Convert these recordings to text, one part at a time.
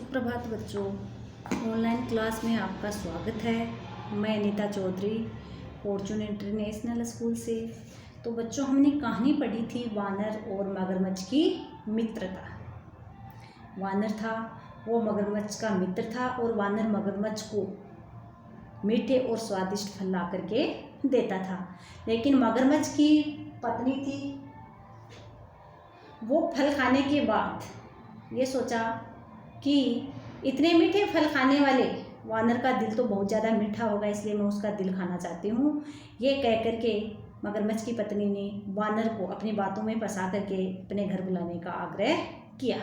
सुप्रभात बच्चों, online class में आपका स्वागत है। मैं Neeta Chaudhary Fortune International School से। तो बच्चों, हमने कहानी पढ़ी थी वानर और मगरमच्छ की मित्रता। वानर था, वो मगरमच्छ का मित्र था और वानर मगरमच्छ को मीठे और स्वादिष्ट फल ला करके देता था। लेकिन मगरमच्छ की पत्नी थी, वो फल खाने के बाद ये सोचा कि इतने मीठे फल खाने वाले वानर का दिल तो बहुत ज़्यादा मीठा होगा, इसलिए मैं उसका दिल खाना चाहती हूँ। ये कह करके मगरमच्छ की पत्नी ने वानर को अपनी बातों में फंसा करके अपने घर बुलाने का आग्रह किया।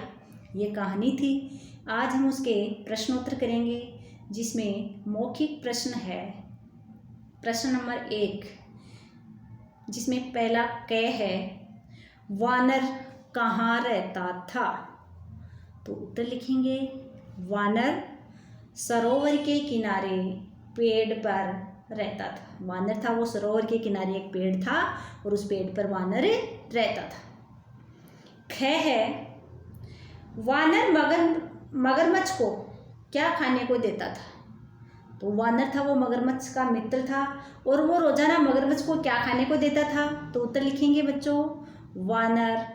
ये कहानी थी। आज हम उसके प्रश्नोत्तर करेंगे, जिसमें मौखिक प्रश्न है। प्रश्न नंबर 1, जिसमें पहला क है, वानर कहाँ रहता था? तो उत्तर लिखेंगे, वानर सरोवर के किनारे पेड़ पर रहता था। वानर था, वो सरोवर के किनारे एक पेड़ था और उस पेड़ पर वानर रहता था। ख है, वानर मगरमच्छ को क्या खाने को देता था? तो वानर था, वो मगरमच्छ का मित्र था और वो रोजाना मगरमच्छ को क्या खाने को देता था? तो उत्तर लिखेंगे बच्चों, वानर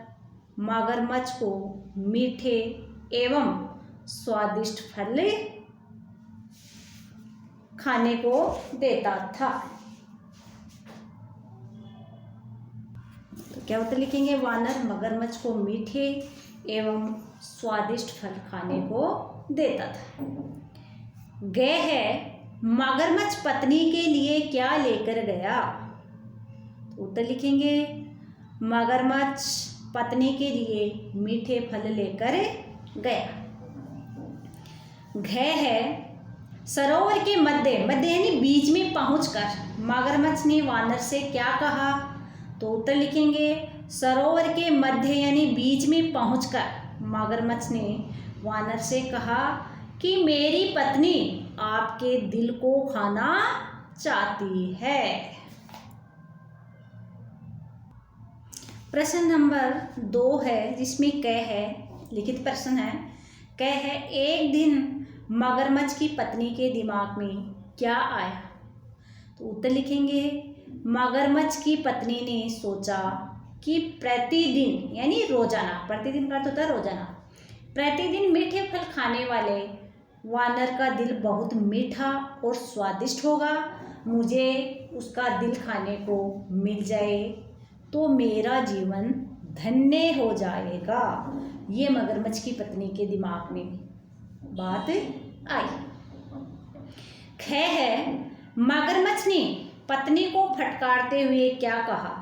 मगरमच्छ को मीठे एवं स्वादिष्ट फल खाने को देता था। तो क्या उत्तर लिखेंगे, वानर मगरमच्छ को मीठे एवं स्वादिष्ट फल खाने को देता था। ग है, मगरमच्छ पत्नी के लिए क्या लेकर गया? तो उत्तर लिखेंगे, मगरमच्छ पत्नी के लिए मीठे फल लेकर गया। घ है, सरोवर के मध्य यानी बीच में पहुंचकर मगरमच्छ ने वानर से क्या कहा? तो उत्तर लिखेंगे, सरोवर के मध्य यानी बीच में पहुंचकर मगरमच्छ ने वानर से कहा कि मेरी पत्नी आपके दिल को खाना चाहती है। प्रश्न नंबर 2 है, जिसमें क है, लिखित प्रश्न है। क है, एक दिन मगरमच्छ की पत्नी के दिमाग में क्या आया? तो उत्तर लिखेंगे, मगरमच्छ की पत्नी ने सोचा कि प्रतिदिन यानी रोजाना, प्रतिदिन का अर्थ होता है रोजाना, प्रतिदिन मीठे फल खाने वाले वानर का दिल बहुत मीठा और स्वादिष्ट होगा। मुझे उसका दिल खाने को मिल जाए तो मेरा जीवन धन्य हो जाएगा। ये मगरमच्छ की पत्नी के दिमाग में बात आई। ख है, मगरमच्छ ने पत्नी को फटकारते हुए क्या कहा?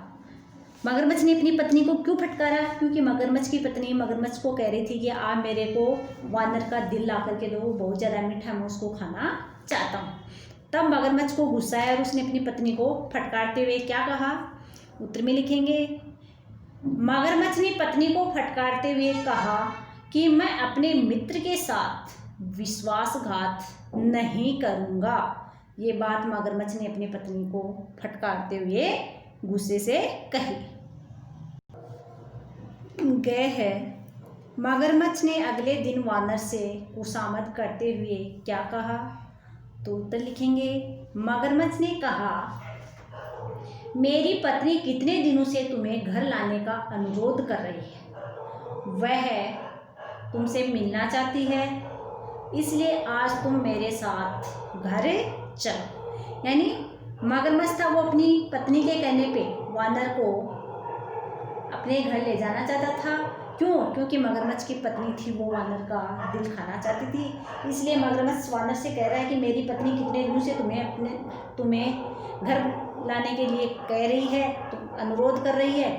मगरमच्छ ने अपनी पत्नी को क्यों फटकारा? क्योंकि मगरमच्छ की पत्नी मगरमच्छ को कह रही थी कि आप मेरे को वानर का दिल ला करके दो, वो बहुत ज़्यादा मीठा, मैं उसको खाना चाहता हूँ। तब मगरमच्छ को गुस्सा आया और उसने अपनी पत्नी को फटकारते हुए क्या कहा? उत्तर में लिखेंगे, मगरमच्छ ने पत्नी को फटकारते हुए कहा कि मैं अपने मित्र के साथ विश्वासघात नहीं करूँगा। ये बात मगरमच्छ ने अपनी पत्नी को फटकारते हुए गुस्से से कही। ग है, मगरमच्छ ने अगले दिन वानर से खुशामद करते हुए क्या कहा? तो उत्तर लिखेंगे, मगरमच्छ ने कहा, मेरी पत्नी कितने दिनों से तुम्हें घर लाने का अनुरोध कर रही है। वह तुमसे मिलना चाहती है, इसलिए आज तुम मेरे साथ घर चलो। यानी मगरमच्छ था, वो अपनी पत्नी के कहने पे वानर को अपने घर ले जाना चाहता था। क्यों? क्योंकि मगरमच्छ की पत्नी थी, वो वानर का दिल खाना चाहती थी। इसलिए मगरमच्छ वानर से कह रहा है कि मेरी पत्नी कितने दिनों से तुम्हें घर लाने के लिए कह रही है, तुम अनुरोध कर रही है,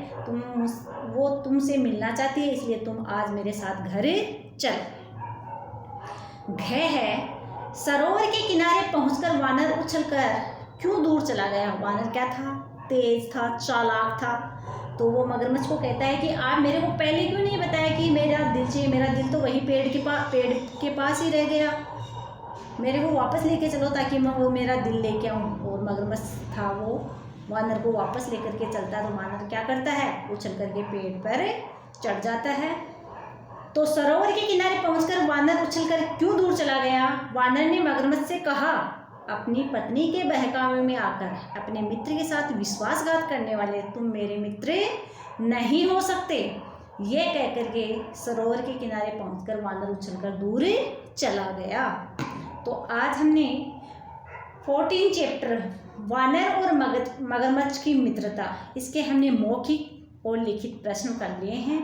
वो तुमसे मिलना चाहती है, इसलिए तुम आज मेरे साथ घर चलो। घ है, सरोवर के किनारे पहुंचकर वानर उछलकर क्यों दूर चला गया? वानर क्या था? तेज था, चालाक था। तो वो मगरमच्छ को कहता है कि आप मेरे को पहले क्यों नहीं बताया कि मेरा दिल चाहिए? मेरा दिल तो वही पेड़ के पास ही रह गया, मेरे को वापस लेके चलो ताकि मैं वो मेरा दिल लेके आऊँ। और मगरमच्छ था, वो वानर को वापस लेकर के चलता है। तो वानर क्या करता है? उछल करके पेड़ पर चढ़ जाता है। तो सरोवर के किनारे पहुंचकर वानर उछलकर क्यों दूर चला गया? वानर ने मगरमच्छ से कहा, अपनी पत्नी के बहकावे में आकर अपने मित्र के साथ विश्वासघात करने वाले तुम मेरे मित्र नहीं हो सकते। ये कहकर के सरोवर के किनारे पहुंचकर वानर उछलकर दूर चला गया। तो आज हमने 14 चैप्टर वानर और मगरमच्छ की मित्रता, इसके हमने मौखिक और लिखित प्रश्न कर लिए हैं।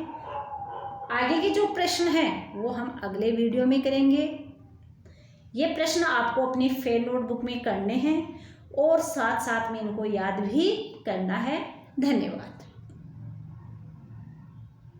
आगे के जो प्रश्न हैं वो हम अगले वीडियो में करेंगे। ये प्रश्न आपको अपनी फेयर नोटबुक में करने हैं और साथ साथ में इनको याद भी करना है। धन्यवाद।